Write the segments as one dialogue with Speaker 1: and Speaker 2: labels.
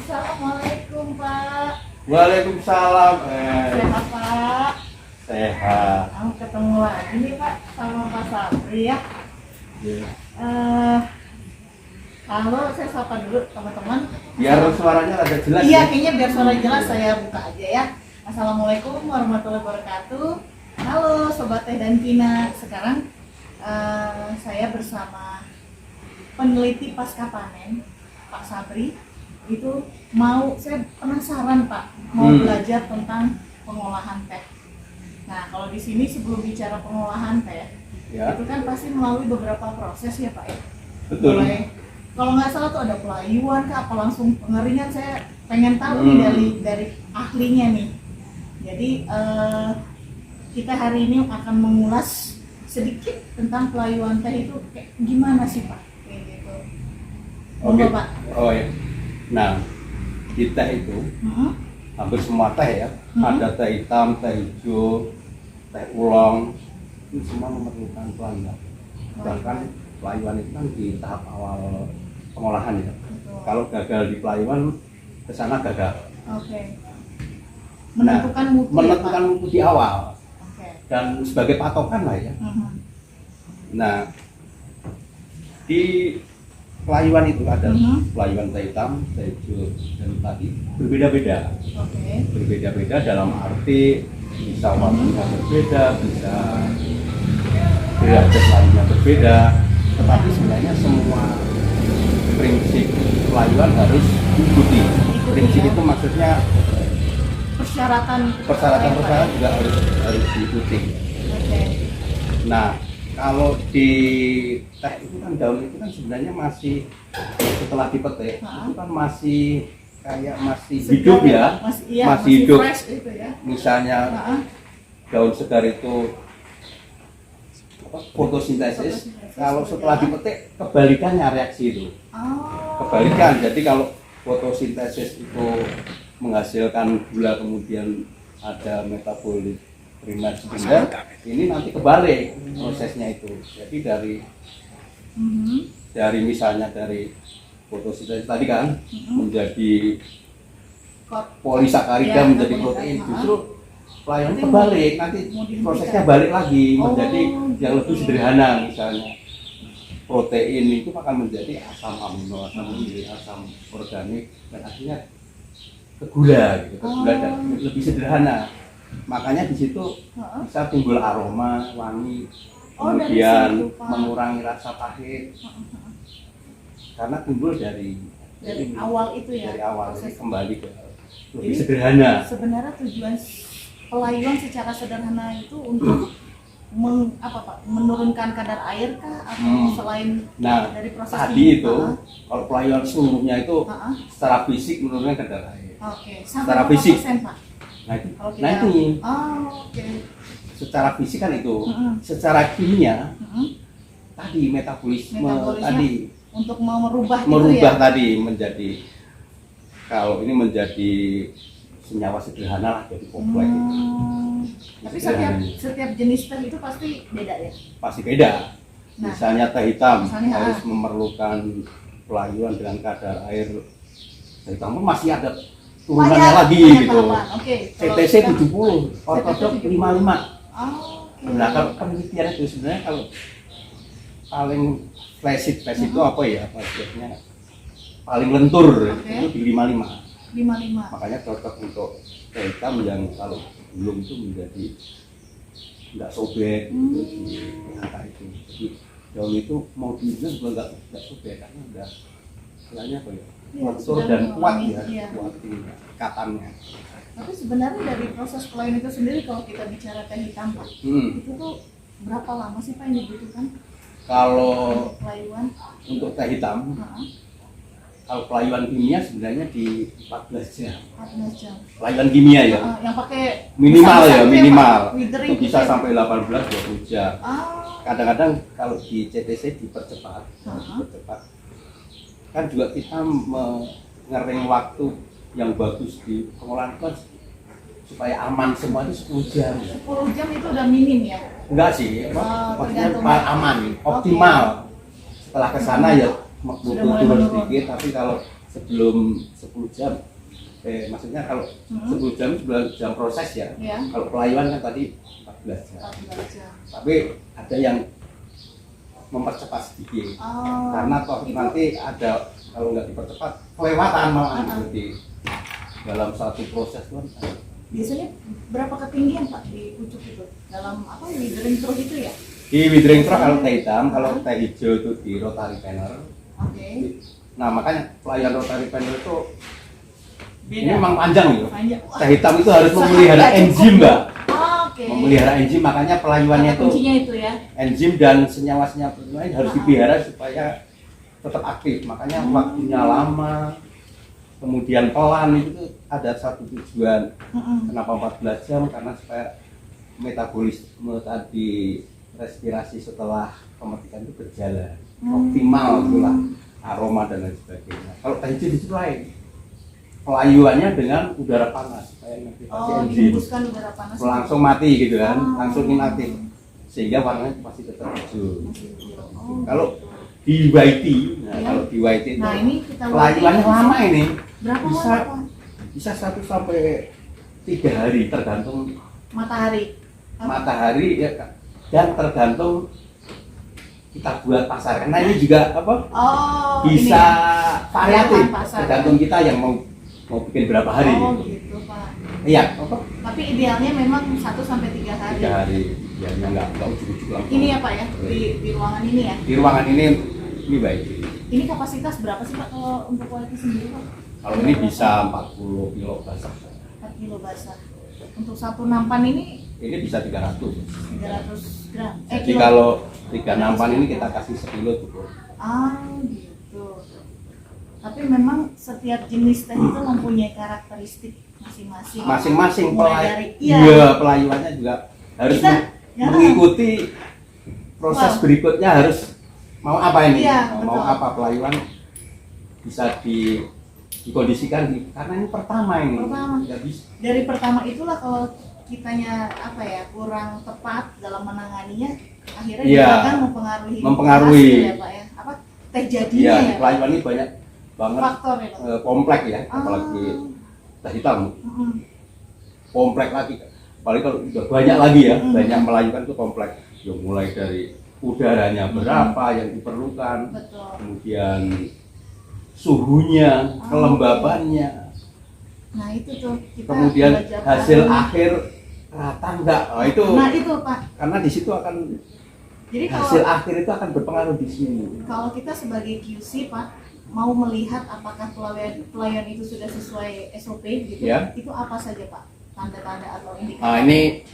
Speaker 1: Assalamualaikum Pak.
Speaker 2: Waalaikumsalam.
Speaker 1: Sehat Pak?
Speaker 2: Sehat.
Speaker 1: Aku ketemu lagi nih Pak sama Pak Sabri ya. Halo, saya sapa dulu teman-teman.
Speaker 2: Biar suaranya ada jelas.
Speaker 1: Iya,
Speaker 2: ya?
Speaker 1: kayaknya biar suara jelas saya buka aja ya. Assalamualaikum warahmatullahi wabarakatuh. Halo Sobat Teh dan Kina. Sekarang saya bersama peneliti pasca panen Pak Sabri. Saya penasaran Pak, mau belajar tentang pengolahan teh. Nah, kalau di sini sebelum bicara pengolahan teh,
Speaker 2: Ya.
Speaker 1: itu kan pasti melalui beberapa proses ya Pak ya.
Speaker 2: Betul.
Speaker 1: Kalau nggak salah tuh ada pelayuan kah, apa langsung pengeringan, saya pengen tahu nih dari ahlinya nih. Jadi kita hari ini akan mengulas sedikit tentang pelayuan teh itu kayak gimana sih Pak? Kayak gitu.
Speaker 2: Oke.
Speaker 1: Pak.
Speaker 2: Oh ya. Nah, di teh itu hampir semua teh ya. Ada teh hitam, teh hijau, teh ulang. Itu semua memerlukan pelayuan. Sedangkan pelayuan itu kan di tahap awal pengolahan ya.
Speaker 1: Betul.
Speaker 2: Kalau gagal di pelayuan, ke sana gagal.
Speaker 1: Oke. Menentukan mutu.
Speaker 2: Menentukan mutu di awal
Speaker 1: Oke.
Speaker 2: dan sebagai patokan lah ya. Nah, di pelayuan itu ada pelayuan teh hitam, teh hijau, dan tadi berbeda-beda.
Speaker 1: Oke.
Speaker 2: Berbeda-beda dalam arti bisa waktunya berbeda, bisa derajat lainnya berbeda. Tetapi sebenarnya semua prinsip pelayuan harus diikuti. Prinsip itu maksudnya persyaratan juga harus diikuti.
Speaker 1: Oke.
Speaker 2: Nah, kalau di teh itu kan daun itu kan sebenarnya masih setelah dipetik itu kan masih kayak masih hidup ya, masih hidup.
Speaker 1: Fresh itu ya.
Speaker 2: Misalnya daun segar itu fotosintesis, kalau setelah dipetik kebalikannya reaksi itu. Kebalikan. Jadi kalau fotosintesis itu menghasilkan gula kemudian ada metabolit primer sekunder, ini nanti kebalik prosesnya itu. Jadi dari misalnya dari fotosintesis tadi kan menjadi polisakarida menjadi protein, justru pelayuan kebalik, nanti prosesnya balik lagi menjadi yang lebih sederhana. Misalnya protein itu akan menjadi asam amino, asam organik, dan akhirnya ke gula gitu, ke gula dan lebih sederhana. Makanya di situ bisa timbul aroma, wangi, kemudian mengurangi rasa pahit, karena timbul dari
Speaker 1: awal itu ya.
Speaker 2: Dari awal kembali ke lebih sederhana.
Speaker 1: Sebenarnya tujuan pelayuan secara sederhana itu untuk menurunkan kadar air kah atau selain dari proses
Speaker 2: tadi itu kalau pelayuan seluruhnya itu secara fisik menurunkan kadar air. Secara fisik. Pak? Oke. Secara fisik kan itu. Secara kimia tadi metabolisme tadi
Speaker 1: untuk merubah
Speaker 2: tadi menjadi, kalau ini menjadi senyawa sederhana lah, jadi kompleks.
Speaker 1: Tapi setiap jenis teh itu pasti beda ya?
Speaker 2: Pasti beda. Misalnya teh hitam harus memerlukan pelayuan dengan kadar air teh hitam masih ada turunannya lagi gitu. CTC 70, ortodok 55. Nah, kalau penelitian itu sebenarnya kalau paling flash itu apa ya? Maksudnya paling lentur itu di 55. Makanya cocok untuk teh hitam yang kalau belum itu menjadi nggak sobek gitu di angka itu. Jadi daun itu mau diinjak juga nggak sobek karena udah istilahnya apa ya? Lentur dan kuat ya, kuat di ikatannya.
Speaker 1: Tapi sebenarnya dari proses pelayuan itu sendiri kalau kita bicara teh hitam Pak, itu tuh berapa lama sih Pak yang dibutuhkan?
Speaker 2: Kalau
Speaker 1: pelayuan
Speaker 2: untuk teh hitam, kalau pelayuan kimia sebenarnya di 14 jam.
Speaker 1: 14 jam.
Speaker 2: Pelayuan kimia ya.
Speaker 1: Yang pakai
Speaker 2: minimal itu bisa
Speaker 1: gitu
Speaker 2: sampai 18-20 jam. Kadang-kadang kalau di CTC dipercepat. Kan juga kita mengering waktu yang bagus di pengolahan kan supaya aman semua itu 10 jam.
Speaker 1: 10 jam itu udah minim ya?
Speaker 2: Enggak sih, maksudnya aman, optimal. Setelah ke sana ya butuh turun sedikit, tapi kalau sebelum 10 jam. Maksudnya kalau 10 jam 11 jam proses ya. Kalau pelayuan kan tadi 14 jam.
Speaker 1: 14 jam.
Speaker 2: Tapi ada yang mempercepat sedikit. Karena toh nanti ada, kalau nggak dipercepat kelewatan malah nanti dalam satu proses tuh.
Speaker 1: Biasanya berapa ketinggian Pak di pucuk itu? Dalam apa, withering trough itu ya?
Speaker 2: Di withering trough kalau teh hitam, kalau teh hijau itu di rotary panel. Nah makanya pelayuan rotary panel itu ini memang panjang gitu. Teh hitam itu harus memelihara enzim, Mbak. Memelihara enzim, makanya pelayuannya itu
Speaker 1: kuncinya itu ya.
Speaker 2: Enzim dan senyawa-senyawa lain harus dipelihara supaya tetap aktif. Makanya waktunya lama, kemudian pelan, itu ada satu tujuan. Kenapa 14 jam? Karena supaya metabolisme tadi, respirasi setelah pemetikan itu berjalan optimal, itulah aroma dan lain sebagainya. Kalau teh hijau di situ lain, pelayuannya dengan udara panas supaya mengaktifasi enzim,
Speaker 1: udara panas
Speaker 2: langsung mati gitu kan, langsung inaktif sehingga warnanya pasti tetap hijau. Kalau di YT, kalau di YT itu pelayuannya lama ini. Bisa 1 sampai 3 hari tergantung matahari ya, dan tergantung kita buat pasar. Karena ini juga bisa variatif tergantung kita yang mau bikin berapa hari.
Speaker 1: Gitu Pak.
Speaker 2: Iya.
Speaker 1: Tapi idealnya memang 1 sampai 3 hari.
Speaker 2: 3 hari, ya nggak ujuk-ujuk langsung.
Speaker 1: Ini ya Pak ya, di ruangan ini ya.
Speaker 2: Di ruangan ini baik.
Speaker 1: Ini kapasitas berapa sih Pak kalau untuk kualitas sendiri Pak?
Speaker 2: Kalau ini bisa 40 kilo basah.
Speaker 1: 4 kilo basah. Untuk satu nampan ini
Speaker 2: bisa 300
Speaker 1: gram.
Speaker 2: Jadi kalau 3 nampan ini kita kasih 1 kilo cukup.
Speaker 1: Gitu. Tapi memang setiap jenis teh itu mempunyai karakteristik masing-masing.
Speaker 2: Masing-masing pelayuannya juga harus mengikuti proses berikutnya, harus mau apa ini? Mau apa pelayuan bisa dikondisikan karena ini pertama ini. Dari pertama itulah kalau kitanya kurang tepat dalam menanganinya, akhirnya di belakang mempengaruhi ya Pak ya. Teh jadinya ya. Pelayuan ini banyak banget
Speaker 1: faktor ya,
Speaker 2: kompleks ya, apalagi teh hitam. Kompleks lagi. Apalagi kalau udah banyak lagi ya, banyak melayukan itu kompleks. Ya, mulai dari udaranya berapa yang diperlukan, kemudian suhunya, kelembabannya.
Speaker 1: Nah itu tuh kita
Speaker 2: kemudian hasil akhir rata enggak?
Speaker 1: Itu Pak.
Speaker 2: Karena di situ akan hasil akhir itu akan berpengaruh di sini.
Speaker 1: Kalau kita sebagai QC Pak mau melihat apakah pelayan itu sudah sesuai SOP gitu, itu apa saja Pak? Tanda-tanda atau indikator?
Speaker 2: Nah ini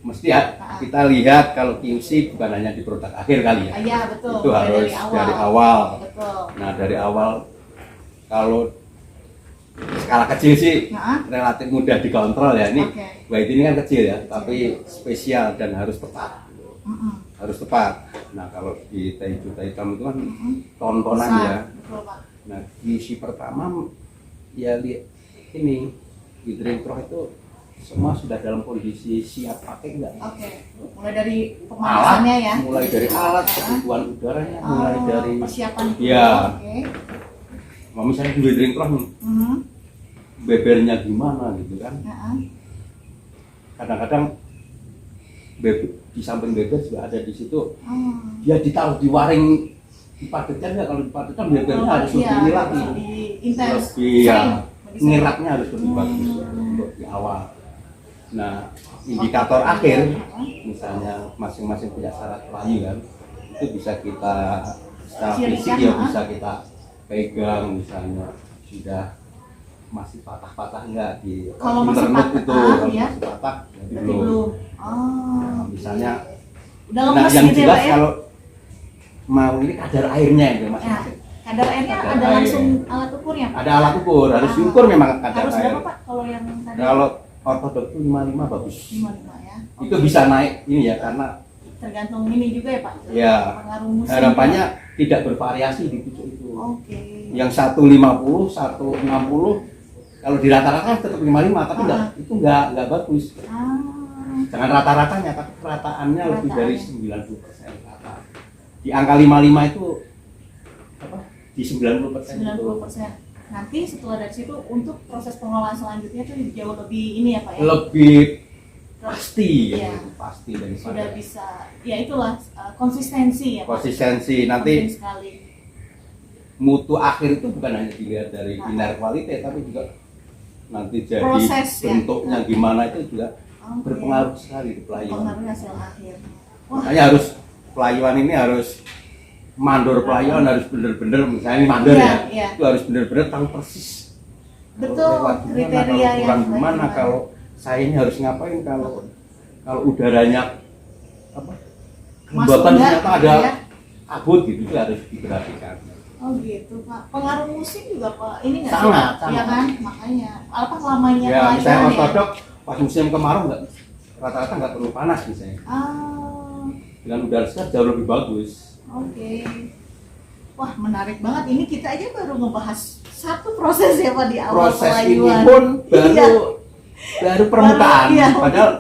Speaker 2: mesti kita lihat kalau QC bukan hanya di produk akhir kali ya.
Speaker 1: Iya betul.
Speaker 2: Itu harus dari awal.
Speaker 1: Betul.
Speaker 2: Nah dari awal, kalau skala kecil sih relatif mudah dikontrol ya. Ini white ini kan kecil ya, tapi spesial dan harus tepat. Harus tepat. Nah kalau di teh hijau teh hitam itu kan tontonan ya. Nah QC pertama ya lihat ini withering trough itu semua sudah dalam kondisi siap pakai enggak?
Speaker 1: Mulai dari pemanasannya ya.
Speaker 2: Mulai dari alat, kebutuhan udaranya, mulai dari
Speaker 1: persiapan.
Speaker 2: Iya. Mau misalnya di withering trough nih, bebernya gimana gitu kan? Kadang-kadang di samping beber juga ada di situ. Dia ditaruh di waring dipadatkan nggak? Kalau dipadatkan bebernya harus lebih ini lagi, lebih ngiratnya harus lebih bagus untuk di awal. Nah indikator akhir, misalnya masing-masing punya syarat pelayu kan, itu bisa kita secara fisik ya bisa kita pegang, misalnya sudah masih patah-patah enggak di internet itu, kalau masih patah jadi belum. Misalnya yang jelas kalau mau ini kadar airnya itu masing-masing.
Speaker 1: Kadar airnya ada langsung alat ukurnya Pak?
Speaker 2: Ada alat ukur, harus diukur memang kadar
Speaker 1: harus
Speaker 2: air.
Speaker 1: Berapa Pak kalau yang tadi?
Speaker 2: Kalau ortodok itu 55 bagus.
Speaker 1: 55 ya.
Speaker 2: Itu bisa naik ini ya karena
Speaker 1: tergantung ini juga ya Pak.
Speaker 2: Ya. Harapannya tidak bervariasi di pucuk itu. Yang 150, 160 kalau di rata-rata tetap 55 tapi itu enggak bagus. Jangan rata-ratanya, tapi rataannya lebih dari 90% rata. Di angka 55 itu apa? Di 90%
Speaker 1: 90%. nanti setelah dari situ untuk proses pengolahan selanjutnya tuh jauh lebih ini ya Pak ya.
Speaker 2: Lebih pasti
Speaker 1: ya,
Speaker 2: pasti dari
Speaker 1: sudah bisa ya itulah konsistensi ya Pak.
Speaker 2: Konsistensi nanti
Speaker 1: penting sekali.
Speaker 2: Mutu akhir itu bukan hanya dilihat dari biner kualitas tapi juga nanti jadi
Speaker 1: proses,
Speaker 2: bentuknya
Speaker 1: ya.
Speaker 2: Gimana itu juga berpengaruh sekali di pelayuan.
Speaker 1: Pengaruh hasil akhir.
Speaker 2: Makanya harus pelayuan ini harus mandor pelayuan harus bener-bener misalnya mandor
Speaker 1: ya.
Speaker 2: Itu harus bener-bener tahu persis.
Speaker 1: Betul kriteria yang
Speaker 2: gimana kalau saya ini harus ngapain kalau udaranya apa? Kelembapan ternyata ada kabut gitu itu harus diperhatikan.
Speaker 1: Oh gitu Pak. Pengaruh musim juga Pak. Ini nggak
Speaker 2: sangat.
Speaker 1: Ya kan makanya apa lamanya
Speaker 2: ya,
Speaker 1: pelajaran
Speaker 2: misalnya ortodok pas musim kemarau rata-rata nggak perlu panas misalnya. Dengan udara segar jauh lebih bagus.
Speaker 1: Oke. Wah menarik banget. Ini kita aja baru ngebahas satu proses ya Pak di awal
Speaker 2: proses
Speaker 1: pelayuan.
Speaker 2: Ini pun baru permukaan. Padahal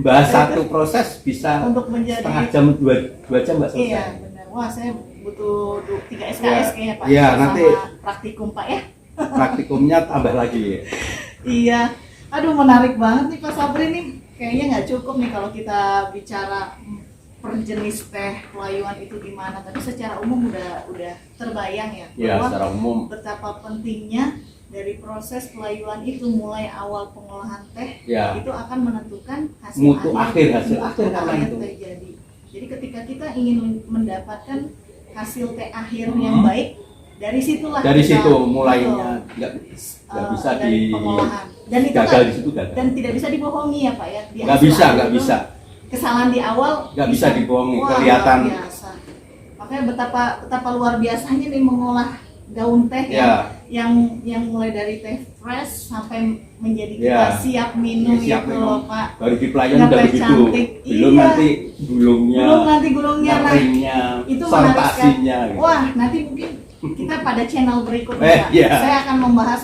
Speaker 2: bahas satu proses bisa
Speaker 1: untuk menjadi
Speaker 2: setengah jam 2 jam nggak selesai.
Speaker 1: Iya benar. Wah saya butuh 3 SKS kayaknya Pak.
Speaker 2: Iya nanti
Speaker 1: praktikum Pak ya.
Speaker 2: Praktikumnya tambah lagi.
Speaker 1: Iya. Aduh menarik banget nih Pak Sabri nih. Kayaknya nggak cukup nih kalau kita bicara per jenis teh pelayuan itu gimana. Tapi secara umum udah terbayang ya.
Speaker 2: Iya secara umum.
Speaker 1: Betapa pentingnya dari proses pelayuan itu mulai awal pengolahan teh itu akan menentukan hasil
Speaker 2: mutu
Speaker 1: akhir
Speaker 2: karena itu
Speaker 1: terjadi. Jadi ketika kita ingin mendapatkan hasil teh akhir yang baik dari situlah
Speaker 2: situ mulainya nggak bisa di
Speaker 1: pengolahan dan itu
Speaker 2: gagal di situ gagal.
Speaker 1: Dan tidak bisa dibohongi ya Pak ya.
Speaker 2: Nggak bisa
Speaker 1: kesalahan di awal
Speaker 2: nggak bisa dibohongi.
Speaker 1: Wah, biasa. Makanya betapa luar biasanya nih mengolah daun teh yang mulai dari teh fresh sampai menjadi kita siap minum
Speaker 2: siap
Speaker 1: itu
Speaker 2: minum.
Speaker 1: loh Pak.
Speaker 2: Baru di pelayan udah begitu. Belum nanti gulungnya, keringnya,
Speaker 1: itu
Speaker 2: sortasinya.
Speaker 1: Gitu. Wah nanti mungkin kita pada channel berikutnya saya akan membahas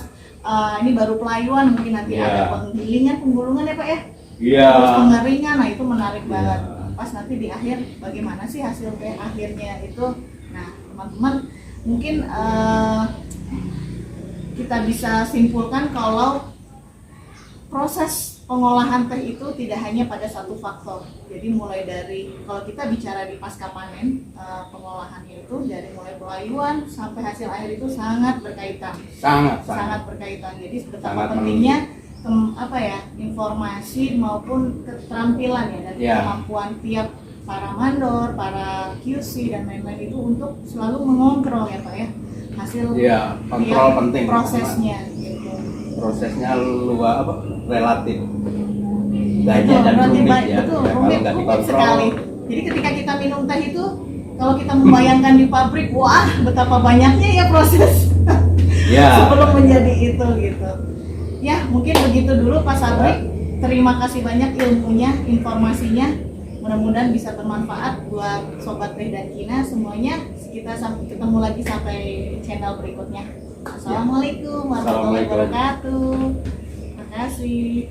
Speaker 1: ini baru pelayuan mungkin nanti ada penggilingan, penggulungan ya Pak ya. Terus pengeringan, nah itu menarik banget. Pas nanti di akhir bagaimana sih hasil teh akhirnya itu. Nah teman-teman mungkin kita bisa simpulkan kalau proses pengolahan teh itu tidak hanya pada satu faktor. Jadi mulai dari kalau kita bicara di pasca panen pengolahannya itu dari mulai pelayuan sampai hasil akhir itu sangat berkaitan. Sangat berkaitan. Jadi betapa pentingnya informasi maupun keterampilan ya dan kemampuan tiap para mandor, para QC dan lain-lain itu untuk selalu mengontrol ya Pak ya hasil
Speaker 2: kontrol penting
Speaker 1: prosesnya gitu.
Speaker 2: Prosesnya relatif banyak dan rumit ya.
Speaker 1: Rumit sekali. Jadi ketika kita minum teh itu kalau kita membayangkan di pabrik, wah betapa banyaknya ya proses sebelum menjadi itu gitu. Ya mungkin begitu dulu Pak Sabri. Terima kasih banyak ilmunya, informasinya. Mudah-mudahan bisa bermanfaat buat Sobat Teh dan Kina semuanya. Kita ketemu lagi sampai channel berikutnya. Assalamualaikum warahmatullahi wabarakatuh. Terima kasih.